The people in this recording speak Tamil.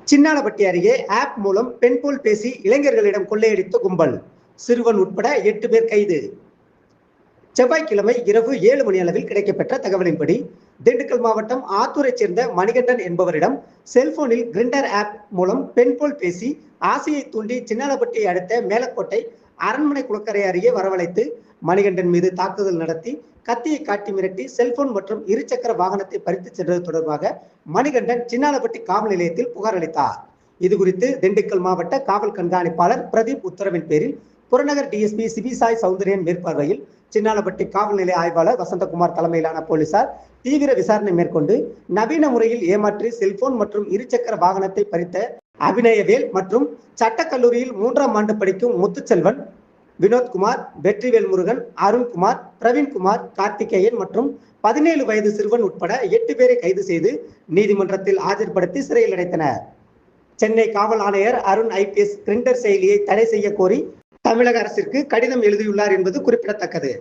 சின்னாளப்பட்டி அருகே ஆப் மூலம் பெண் போல் பேசி இளைஞர்களிடம் கொள்ளையடித்த கும்பல், சிறுவன் உட்பட 8 பேர் கைது. செவ்வாய்க்கிழமை இரவு 7 மணி அளவில் கிடைக்கப்பெற்ற தகவலின்படி, திண்டுக்கல் மாவட்டம் ஆத்தூரைச் சேர்ந்த மணிகண்டன் என்பவரிடம் செல்போனில் கிரிண்டர் ஆப் மூலம் பெண் போல் பேசி ஆசையை தூண்டி சின்னாளப்பட்டியை அடுத்த மேலக்கோட்டை அரண்மனை குளக்கரை அருகே வரவழைத்து மணிகண்டன் மீது தாக்குதல் நடத்தி கத்தியை காட்டி மிரட்டி செல்போன் மற்றும் இருசக்கர வாகனத்தை பறித்து சென்றது தொடர்பாக மணிகண்டன் சின்னாளப்பட்டி காவல் நிலையத்தில் புகார் அளித்தார். இதுகுறித்து திண்டுக்கல் மாவட்ட காவல் கண்காணிப்பாளர் பிரதீப் உத்தரவின் பேரில் புறநகர் டிஎஸ்பி சிபிசாய் சௌந்தரியன் மேற்பார்வையில் சின்னாளப்பட்டி காவல் நிலைய ஆய்வாளர் வசந்தகுமார் தலைமையிலான போலீசார் தீவிர விசாரணை மேற்கொண்டு நவீன முறையில் ஏமாற்றி செல்போன் மற்றும் இருசக்கர வாகனத்தை பறித்த அபிநயவேல் மற்றும் சட்டக்கல்லூரியில் 3ஆம் ஆண்டு படிக்கும் முத்துச்செல்வன், வினோத்குமார், வெற்றிவேல் முருகன், அருண்குமார், பிரவீன்குமார், கார்த்திகேயன் மற்றும் 17 வயது சிறுவன் உட்பட 8 பேரை கைது செய்து நீதிமன்றத்தில் ஆஜர்படுத்தி சிறையில் அடைத்தனர். சென்னை காவல் ஆணையர் அருண் ஐபிஎஸ் கிரிண்டர் செயலியை தடை செய்ய கோரி தமிழக அரசிற்கு கடிதம் எழுதியுள்ளார் என்பது குறிப்பிடத்தக்கது.